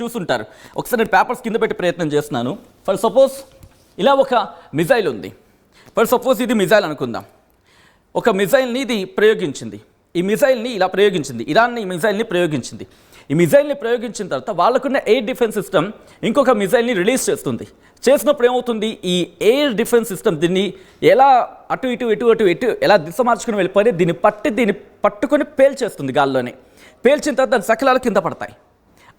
చూసుంటారు. ఒకసారి నేను పేపర్స్ కింద పెట్టి ప్రయత్నం చేస్తున్నాను. ఫర్ సపోజ్ ఇలా ఒక మిజైల్ ఉంది. ఫర్ సపోజ్ ఇది మిజైల్ అనుకుందాం. ఒక మిజైల్ని ఇది ప్రయోగించింది. ఈ మిజైల్ని ఇలా ప్రయోగించింది. ఇరాన్ ఈ మిజైల్ని ప్రయోగించింది. ఈ మిజైల్ని ప్రయోగించిన తర్వాత వాళ్ళకున్న ఎయిర్ డిఫెన్స్ సిస్టమ్ ఇంకొక మిజైల్ని రిలీజ్ చేస్తుంది. చేసినప్పుడు ఏమవుతుంది, ఈ ఎయిర్ డిఫెన్స్ సిస్టమ్ దీన్ని ఎలా అటు ఇటు ఎలా దిశ మార్చుకుని వెళ్ళిపోయి దీన్ని పట్టుకొని పేల్చేస్తుంది గాల్లోనే. పేల్చిన తర్వాత దాని శకలాలు కింద పడతాయి.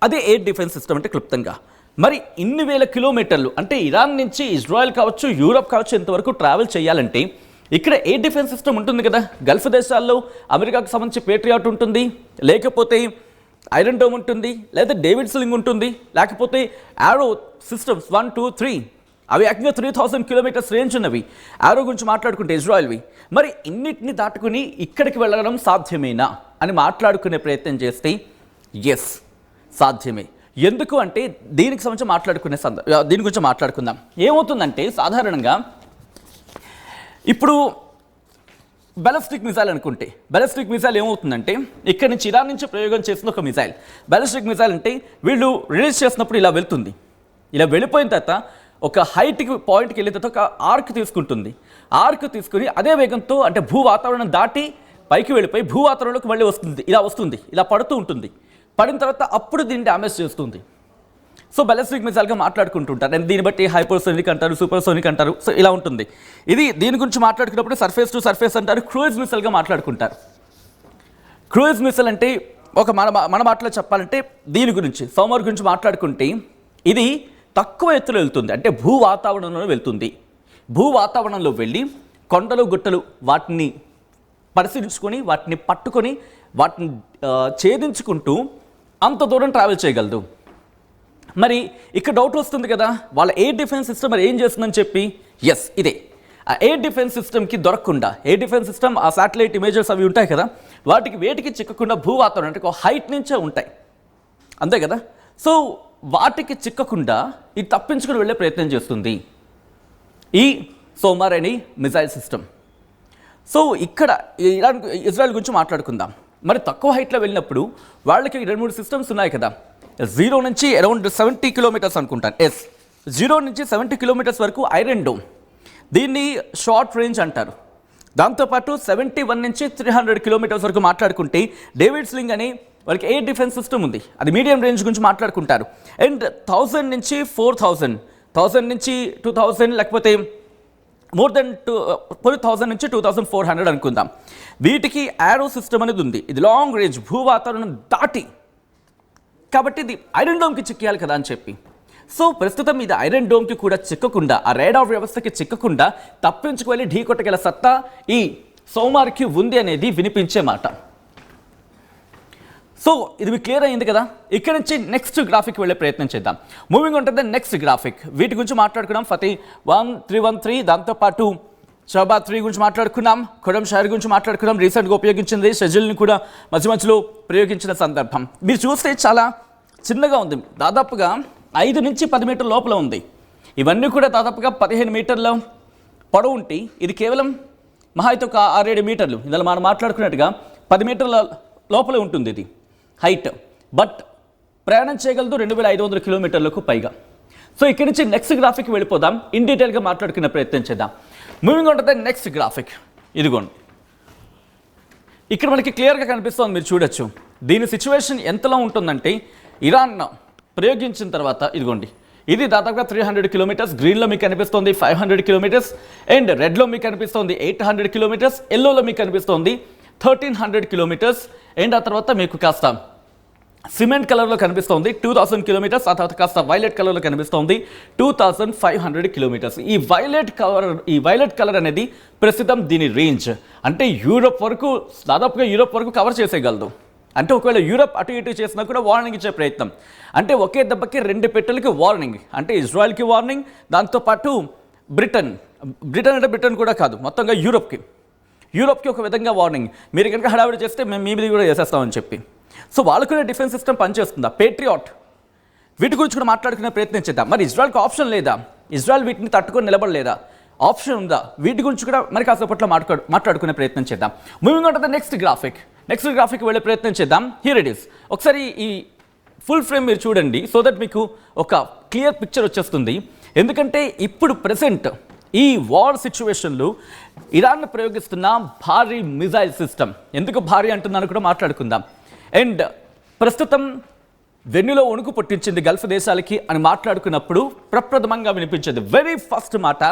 అదే ఎయిర్ డిఫెన్స్ సిస్టమ్ అంటే క్లుప్తంగా. మరి ఇన్ని వేల కిలోమీటర్లు అంటే ఇరాన్ నుంచి ఇజ్రాయెల్ కావచ్చు, యూరప్ కావచ్చు, ఇంతవరకు ట్రావెల్ చేయాలంటే ఇక్కడ ఎయిర్ డిఫెన్స్ సిస్టమ్ ఉంటుంది కదా. గల్ఫ్ దేశాల్లో అమెరికాకు సంబంధించి పేట్రియాట్ ఉంటుంది, లేకపోతే ఐరన్ డోమ్ ఉంటుంది, లేదా డేవిడ్ స్లింగ్ ఉంటుంది, లేకపోతే యారో సిస్టమ్స్ 1, 2, 3 అవి ఏకంగా 3000 కిలోమీటర్స్ రేంజ్ ఉన్నవి. యారో గురించి మాట్లాడుకుంటే ఇజ్రాయెల్వి. మరి ఇన్నిటిని దాటుకుని ఇక్కడికి వెళ్ళడం సాధ్యమేనా అని మాట్లాడుకునే ప్రయత్నం చేస్తే ఎస్, సాధ్యమే. ఎందుకు అంటే దీనికి సంబంధించి దీని గురించి మాట్లాడుకుందాం. ఏమవుతుందంటే సాధారణంగా ఇప్పుడు బ్యాలిస్టిక్ మిసైల్ అనుకుంటే, బ్యాలిస్టిక్ మిసైల్ ఏమవుతుందంటే ఇక్కడ నుంచి ఇరాన్ నుంచి ప్రయోగం చేసిన ఒక మిసైల్. బ్యాలిస్టిక్ మిసైల్ అంటే వీళ్ళు రిలీజ్ చేసినప్పుడు ఇలా వెళ్తుంది. ఇలా వెళ్ళిపోయిన తర్వాత ఒక హైట్కి పాయింట్కి వెళ్ళిన తర్వాత ఒక ఆర్క్ తీసుకుంటుంది. ఆర్క్ తీసుకుని అదే వేగంతో అంటే భూ వాతావరణం దాటి పైకి వెళ్ళిపోయి భూ వాతావరణంలోకి మళ్ళీ వస్తుంది, ఇలా పడుతూ ఉంటుంది. పడిన తర్వాత అప్పుడు దీన్ని డ్యామేజ్ చేస్తుంది. సో బ్యాలిస్టిక్ మిసైల్గా మాట్లాడుకుంటుంటారు. అండ్ దీన్ని బట్టి హైపర్సోనిక్ అంటారు, సూపర్సోనిక్ అంటారు. సో ఇలా ఉంటుంది. ఇది దీని గురించి మాట్లాడుకున్నప్పుడు సర్ఫేస్ టు సర్ఫేస్ అంటారు, క్రూయిజ్ మిసైల్గా మాట్లాడుకుంటారు. క్రూయిజ్ మిసైల్ అంటే మన మాటలో చెప్పాలంటే దీని గురించి సోమర్ గురించి మాట్లాడుకుంటే ఇది తక్కువ ఎత్తులో వెళ్తుంది, అంటే భూ వాతావరణంలో వెళ్తుంది. భూ వాతావరణంలో వెళ్ళి కొండలు గుట్టలు వాటిని పరిశీలించుకొని వాటిని పట్టుకొని వాటిని ఛేదించుకుంటూ అంత దూరం ట్రావెల్ చేయగలదు. మరి ఇక్కడ డౌట్ వస్తుంది కదా, వాళ్ళ ఎయిర్ డిఫెన్స్ సిస్టమ్ మరి ఏం చేస్తుందని చెప్పి. ఎస్, ఇదే ఆ ఎయిర్ డిఫెన్స్ సిస్టమ్కి దొరకకుండా, ఎయిర్ డిఫెన్స్ సిస్టమ్ ఆ శాటిలైట్ ఇమేజెస్ అవి ఉంటాయి కదా, వేటికి చిక్కకుండా భూ వాతావరణం అంటే ఒక హైట్ నుంచే ఉంటాయి, అంతే కదా. సో వాటికి చిక్కకుండా ఇది తప్పించుకుని వెళ్ళే ప్రయత్నం చేస్తుంది ఈ సోమార్ అనే మిజైల్ సిస్టమ్. సో ఇక్కడ ఇజ్రాయెల్ గురించి మాట్లాడుకుందాం. మరి తక్కువ హైట్లో వెళ్ళినప్పుడు వాళ్ళకి 2-3 సిస్టమ్స్ ఉన్నాయి కదా. 0 నుంచి అరౌండ్ 70 కిలోమీటర్స్ అనుకుంటాను. 0 నుంచి 70 కిలోమీటర్స్ వరకు ఐరన్ డోమ్, దీన్ని షార్ట్ రేంజ్ అంటారు. దాంతోపాటు 71 నుంచి 300 కిలోమీటర్స్ వరకు మాట్లాడుకుంటే డేవిడ్ స్లింగ్ అని వాళ్ళకి ఎయిర్ డిఫెన్స్ సిస్టమ్ ఉంది, అది మీడియం రేంజ్ గురించి మాట్లాడుకుంటారు. అండ్ 1000 నుంచి 4000, 1000 నుంచి 2000, లేకపోతే మోర్ దెన్ 1000 నుంచి 2400 అనుకుందాం. వీటికి యారో సిస్టమ్ అనేది ఉంది, ఇది లాంగ్ రేంజ్ భూ వాతావరణం దాటి, కాబట్టి ఇది ఐరన్ డోమ్కి చిక్కేయాలి కదా అని చెప్పి. సో ప్రస్తుతం ఇది ఐరన్ డోమ్కి కూడా చిక్కకుండా, ఆ రేడార్ వ్యవస్థకి చిక్కకుండా తప్పించుకొని ఢీ కొట్టగల సత్తా ఈ సోమార్కి ఉంది అనేది వినిపించే మాట. సో ఇది మీకు క్లియర్ అయింది కదా. ఇక్కడ నుంచి నెక్స్ట్ గ్రాఫిక్ వెళ్ళే ప్రయత్నం చేద్దాం. మూవింగ్ ఉంటుంది నెక్స్ట్ గ్రాఫిక్. వీటి గురించి మాట్లాడుకున్నాం. ఫతీ 1313, దాంతోపాటు షహబాద్ 3 గురించి మాట్లాడుకున్నాం. ఖురమ్ షహర్ గురించి మాట్లాడుకున్నాం. రీసెంట్గా ఉపయోగించింది షెడ్యూల్ని కూడా మధ్యలో ప్రయోగించిన సందర్భం. మీరు చూస్తే చాలా చిన్నగా ఉంది, దాదాపుగా 5 నుంచి 10 మీటర్ల లోపల ఉంది. ఇవన్నీ కూడా దాదాపుగా 15 మీటర్ల పొడవు ఉంటే ఇది కేవలం మహా అయితే ఒక 6-7 మీటర్లు. ఇందులో మనం మాట్లాడుకున్నట్టుగా 10 మీటర్ల లోపలే ఉంటుంది ఇది హైట్. బట్ ప్రయాణం చేయగలదు 2500 కిలోమీటర్లకు పైగా. సో ఇక్కడి నుంచి నెక్స్ట్ గ్రాఫిక్ వెళ్ళిపోదాం, ఇన్ డీటెయిల్గా మాట్లాడుకునే ప్రయత్నం చేద్దాం. మూవింగ్ ఉంటుంది నెక్స్ట్ గ్రాఫిక్. ఇదిగోండి, ఇక్కడ మనకి క్లియర్గా కనిపిస్తుంది, మీరు చూడొచ్చు. దీని సిచ్యువేషన్ ఎంతలో ఉంటుందంటే ఇరాన్ ప్రయోగించిన తర్వాత ఇదిగోండి, ఇది దాదాపుగా 300 కిలోమీటర్స్, గ్రీన్లో మీకు కనిపిస్తుంది 500 కిలోమీటర్స్, అండ్ రెడ్లో మీకు కనిపిస్తుంది 800 కిలోమీటర్స్, ఎల్లోలో మీకు కనిపిస్తుంది 1300 కిలోమీటర్స్, అండ్ ఆ తర్వాత మీకు కాస్త సిమెంట్ కలర్లో కనిపిస్తుంది 2000 కిలోమీటర్స్, ఆ తర్వాత కాస్త వైలెట్ కలర్లో కనిపిస్తుంది 2500 కిలోమీటర్స్. ఈ వైలెట్ కలర్ అనేది ప్రస్తుతం దీని రేంజ్, అంటే దాదాపుగా యూరోప్ వరకు కవర్ చేసేయగలదు. అంటే ఒకవేళ యూరోప్ అటు ఇటు చేసినా కూడా వార్నింగ్ ఇచ్చే ప్రయత్నం. అంటే ఒకే దెబ్బకి 2 పెట్టెలకి వార్నింగ్, అంటే ఇజ్రాయెల్కి వార్నింగ్, దాంతోపాటు బ్రిటన్ అంటే బ్రిటన్ కూడా కాదు, మొత్తంగా యూరోప్కి ఒక విధంగా వార్నింగ్. మీరు కనుక హడావిడి చేస్తే మేము మీ మీద కూడా చేసేస్తామని చెప్పి. సో వాళ్ళకునే డిఫెన్స్ సిస్టమ్ పనిచేస్తుందా, పేట్రియాట్, వీటి గురించి కూడా మాట్లాడుకునే ప్రయత్నం చేద్దాం. మరి ఇజ్రాయెల్కి ఆప్షన్ లేదా, ఇజ్రాయెల్ వీటిని తట్టుకొని నిలబడలేదా, ఆప్షన్ ఉందా, వీటి గురించి కూడా మరి కాసేపట్లో మాట్లాడుకునే ప్రయత్నం చేద్దాం. Moving on to the next graphic వెళ్ళే ప్రయత్నం చేద్దాం. Here it is. ఒకసారి ఈ ఫుల్ ఫ్రేమ్ మీరు చూడండి, సో దట్ మీకు ఒక క్లియర్ పిక్చర్ వచ్చేస్తుంది. ఎందుకంటే ఇప్పుడు ప్రెసెంట్ ఈ వార్ సిచ్యువేషన్లో ఇరాన్ ప్రయోగిస్తున్న భారీ మిజైల్ సిస్టమ్, ఎందుకు భారీ అంటున్నాను కూడా మాట్లాడుకుందాం. అండ్ ప్రస్తుతం వెన్నులో వణుకు పుట్టించింది గల్ఫ్ దేశాలకి అని మాట్లాడుకున్నప్పుడు ప్రప్రథమంగా వినిపించేది వెరీ ఫస్ట్ మాట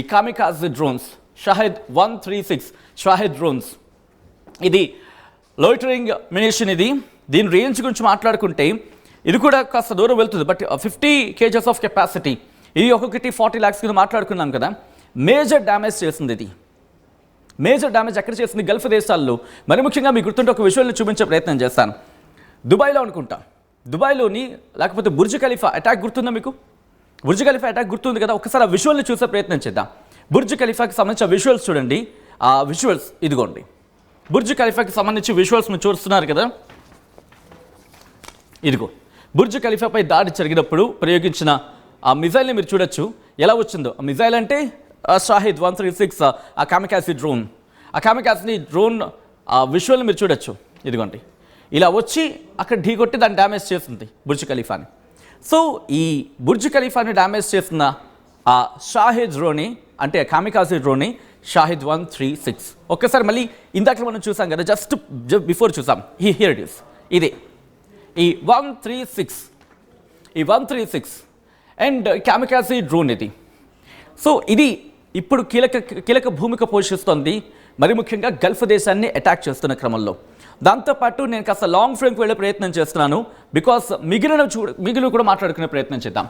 ఈ kamikaze drones, Shahed 136 Shahed drones. ఇది లోయిటరింగ్ మినిషన్. దీని రేంజ్ గురించి మాట్లాడుకుంటే ఇది కూడా కాస్త దూరం వెళ్తుంది, బట్ 50 kgs ఆఫ్ కెపాసిటీ. ఇది ఒక్కొక్కటి 40 lakhs కింద మాట్లాడుకున్నాం కదా. మేజర్ డ్యామేజ్ చేసింది. ఇది మేజర్ డ్యామేజ్ ఎక్కడ చేసింది? గల్ఫ్ దేశాల్లో. మరి ముఖ్యంగా మీకు గుర్తుంటే ఒక విజువల్ని చూపించే ప్రయత్నం చేస్తాను. దుబాయ్లో అనుకుంటా, దుబాయ్లోని లేకపోతే బుర్జ్ ఖలీఫా అటాక్ గుర్తుందా మీకు? బుర్జ్ ఖలీఫా అటాక్ గుర్తుంది కదా. ఒకసారి ఆ విజువల్ని చూసే ప్రయత్నం చేద్దాం. బుర్జ్ ఖలీఫాకి సంబంధించిన విజువల్స్ చూడండి. ఆ విజువల్స్ ఇదిగోండి. బుర్జ్ ఖలీఫాకి సంబంధించి విజువల్స్ మీరు చూస్తున్నారు కదా. ఇదిగో బుర్జ్ ఖలీఫాపై దాడి జరిగినప్పుడు ప్రయోగించిన ఆ మిజైల్ని మీరు చూడొచ్చు ఎలా వచ్చిందో. ఆ మిజైల్ అంటే షాహిద్ 136 ఆ కామికాజే డ్రోన్. ఆ కామికాజే డ్రోన్ ఆ విజువల్ని మీరు చూడొచ్చు. ఇదిగోండి ఇలా వచ్చి అక్కడ ఢీకొట్టి దాన్ని డ్యామేజ్ చేస్తుంది బుర్జ్ ఖలీఫాని. సో ఈ బుర్జ్ ఖలీఫాని డ్యామేజ్ చేసిన ఆ షాహిద్ డ్రోని, అంటే కామికాజే డ్రోని షాహిద్ 136. ఒక్కసారి మళ్ళీ ఇందాక మనం చూసాం కదా, జస్ట్ బిఫోర్ చూసాం. Here it is. ఇదే ఈ 136 అండ్ కామికాజే డ్రోన్ ఇది. సో ఇది ఇప్పుడు కీలక భూమిక పోషిస్తోంది, మరి ముఖ్యంగా గల్ఫ్ దేశాన్ని అటాక్ చేస్తున్న క్రమంలో. దాంతోపాటు నేను కాస్త లాంగ్ ఫ్రేమ్కి వెళ్ళే ప్రయత్నం చేస్తున్నాను, బికాస్ మిగిలిన కూడా మాట్లాడుకునే ప్రయత్నం చేద్దాం.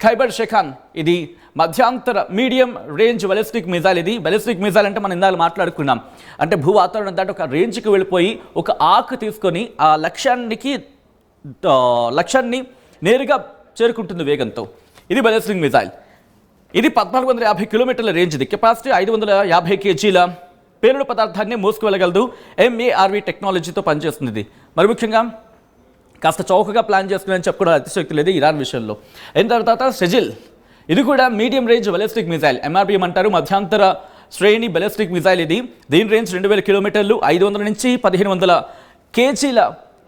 ఖైబర్ షెఖాన్ ఇది మధ్యాంతర మీడియం రేంజ్ బలిస్టిక్ మిజైల్. ఇది బలిస్టిక్ మిజైల్ అంటే మనం ఇందాక మాట్లాడుకున్నాం, అంటే భూ వాతావరణం దాటి ఒక రేంజ్కి వెళ్ళిపోయి ఒక ఆకు తీసుకొని ఆ లక్ష్యాన్ని నేరుగా చేరుకుంటుంది వేగంతో. ఇది బలిస్టిక్ మిజైల్. ఇది 1450 కిలోమీటర్ల రేంజ్. ఇది కెపాసిటీ 550 kgల పేలుడు పదార్థాన్ని మోసుకువెళ్ళగలదు. MARV టెక్నాలజీతో పనిచేస్తుంది ఇది. మరి ముఖ్యంగా కాస్త చౌకగా ప్లాన్ చేసుకుని చెప్పుకోవడం అతిశక్తి లేదు ఇరాన్ విషయంలో. అయిన తర్వాత సెజిల్, ఇది కూడా medium range ballistic missile. MRBM అంటారు, మధ్యాంతర శ్రేణి బలిస్టిక్ మిజైల్. ఇది దీని రేంజ్ 2000 కిలోమీటర్లు, 500 నుంచి 1500 kgల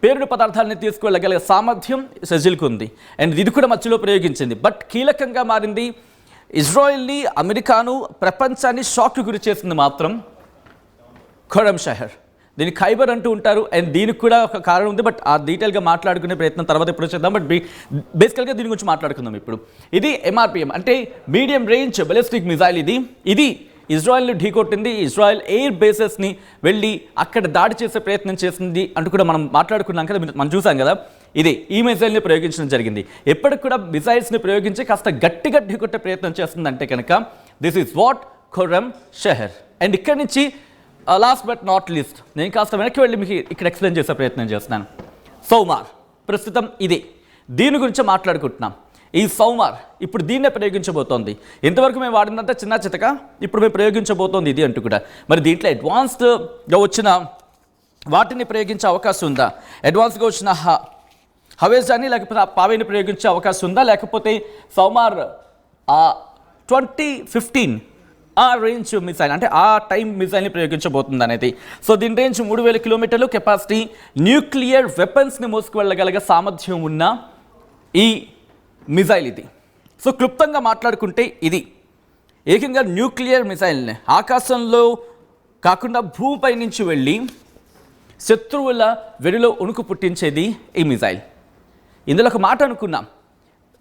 పేలుడు పదార్థాలని తీసుకువెళ్ళగలిగే సామర్థ్యం సెజిల్కు ఉంది. అండ్ ఇది కూడా మధ్యలో ప్రయోగించింది. బట్ కీలకంగా మారింది, ఇజ్రాయెల్ని, అమెరికాను, ప్రపంచాన్ని షాక్కి గురి చేసింది మాత్రం ఖురమ్ షహర్. దీన్ని ఖైబర్ అంటూ ఉంటారు. అండ్ దీనికి కూడా ఒక కారణం ఉంది, బట్ ఆ డీటెయిల్గా మాట్లాడుకునే ప్రయత్నం తర్వాత ఇప్పుడు చేద్దాం. బట్ బేసికల్గా దీని గురించి మాట్లాడుకుందాం ఇప్పుడు. ఇది MRBM అంటే మీడియం రేంజ్ బలిస్టిక్ మిజైల్. ఇది ఇజ్రాయెల్ని ఢీకొట్టింది. ఇజ్రాయెల్ ఎయిర్ బేసెస్ని వెళ్ళి అక్కడ దాడి చేసే ప్రయత్నం చేసింది అంటూ కూడా మనం మాట్లాడుకున్నాం కదా, మనం చూసాం కదా. ఈ మిజైల్ని ప్రయోగించడం జరిగింది. ఎప్పటికి కూడా మిజైల్స్ని ప్రయోగించి కాస్త గట్టిగా ఢీకొట్టే ప్రయత్నం చేస్తుందంటే కనుక దిస్ ఈజ్ వాట్ ఖురమ్ షహర్. అండ్ ఇక్కడి నుంచి లాస్ట్ బట్ నాట్ లీస్ట్ నేను కాస్త వెనక్కి వెళ్ళి మీకు ఇక్కడ ఎక్స్ప్లెయిన్ చేసే ప్రయత్నం చేస్తున్నాను. సౌమార్ ప్రస్తుతం దీని గురించి మాట్లాడుకుంటున్నాం. ఈ సౌమార్ ఇప్పుడు దీన్నే ప్రయోగించబోతోంది. ఇంతవరకు మేము వాడినంత చిన్న చితక, ఇప్పుడు మేము ప్రయోగించబోతోంది ఇది అంటూ కూడా. మరి దీంట్లో అడ్వాన్స్డ్గా వచ్చిన వాటిని ప్రయోగించే అవకాశం ఉందా? అడ్వాన్స్గా వచ్చిన హవేజాని లేకపోతే పావేని ప్రయోగించే అవకాశం ఉందా? లేకపోతే సౌమార్ 2015 ఆ రేంజ్ మిసైల్, అంటే ఆ టైం మిసైల్ని ప్రయోగించబోతుంది అనేది. సో దీని రేంజ్ 3000 కిలోమీటర్లు, కెపాసిటీ, న్యూక్లియర్ వెపన్స్ని మోసుకువెళ్ళగలిగే సామర్థ్యం ఉన్న ఈ మిజైల్ ఇది. సో క్లుప్తంగా మాట్లాడుకుంటే ఇది ఏకంగా న్యూక్లియర్ మిసైల్ని ఆకాశంలో కాకుండా భూమిపై నుంచి వెళ్ళి శత్రువుల వెడిలో ఉణుకు పుట్టించేది ఈ మిజైల్. ఇందులో ఒక మాట అనుకున్నాం,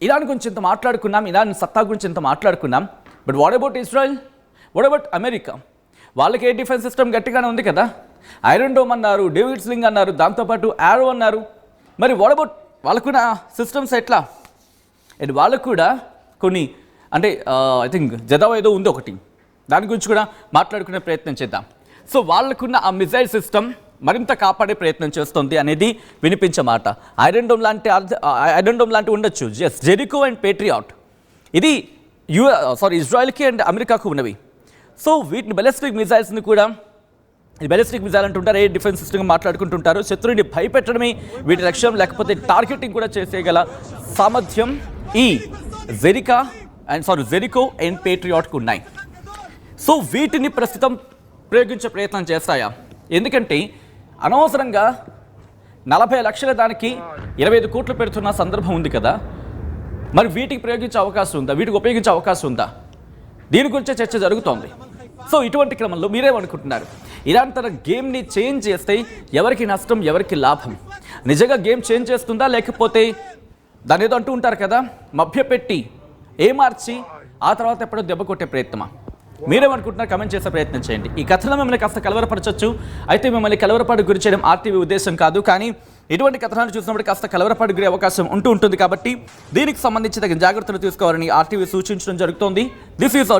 ఇరాన్ గురించి ఇంత మాట్లాడుకున్నాం, ఇరాన్ సత్తా గురించి ఇంత మాట్లాడుకున్నాం. But what about Israel? What about America? వాళ్ళకి ఏ డిఫెన్స్ సిస్టమ్ గట్టిగానే ఉంది కదా. ఐరన్ డోమ్ అన్నారు, డేవిడ్ స్లింగ్ అన్నారు, దాంతోపాటు యారో అన్నారు. మరి వాట్ అబౌట్ వాళ్ళకున్న సిస్టమ్స్ ఎట్లా? అండ్ వాళ్ళకు కూడా కొన్ని, అంటే ఐ థింక్ జదావ్ ఏదో ఉంది ఒకటి, దాని గురించి కూడా మాట్లాడుకునే ప్రయత్నం చేద్దాం. సో వాళ్ళకున్న ఆ మిజైల్ సిస్టమ్ మరింత కాపాడే ప్రయత్నం చేస్తుంది అనేది వినిపించే మాట. ఐరన్ డోమ్ లాంటి ఉండొచ్చు. జెరికో అండ్ పేట్రియాట్ ఇది ఇజ్రాయెల్కి అండ్ అమెరికాకు ఉన్నవి. సో వీటిని బలిస్టిక్ మిజైల్స్ని కూడా బలిస్టిక్ మిజైల్ అంటుంటారు, ఎయిర్ డిఫెన్స్ సిస్టమ్గా మాట్లాడుకుంటుంటారు. శత్రువుని భయపెట్టడమే వీటి లక్ష్యం, లేకపోతే టార్గెటింగ్ కూడా చేసేయగల సామర్థ్యం ఈ జెరికో అండ్ పేట్రియాట్కు ఉన్నాయి. సో వీటిని ప్రస్తుతం ప్రయోగించే ప్రయత్నం చేస్తాయా? ఎందుకంటే అనవసరంగా 40 లక్షల దానికి 25 కోట్లు పెడుతున్న సందర్భం ఉంది కదా, మరి వీటికి ప్రయోగించే అవకాశం ఉందా, వీటికి ఉపయోగించే అవకాశం ఉందా? దీని గురించే చర్చ జరుగుతోంది. సో ఇటువంటి క్రమంలో మీరేమనుకుంటున్నారు? ఇలాంటి తన గేమ్ని చేంజ్ చేస్తే ఎవరికి నష్టం, ఎవరికి లాభం? నిజంగా గేమ్ చేంజ్ చేస్తుందా, లేకపోతే దాని ఏదో అంటూ ఉంటారు కదా, మభ్యపెట్టి ఏమార్చి ఆ తర్వాత ఎప్పుడో దెబ్బ కొట్టే ప్రయత్నమా? మీరేమనుకుంటున్నారు? కమెంట్ చేసే ప్రయత్నం చేయండి. ఈ కథలో మిమ్మల్ని కాస్త కలవరపరచవచ్చు. అయితే మిమ్మల్ని కలవరపాటు గురి చేయడం ఆర్టీవీ ఉద్దేశం కాదు, కానీ ఇటువంటి కథనాలు చూసినప్పుడు కాస్త కలవరపాటు గురి అవకాశం ఉంటుంది కాబట్టి దీనికి సంబంధించి తగిన జాగ్రత్తలు తీసుకోవాలని ఆర్టీవీ సూచించడం జరుగుతోంది. This is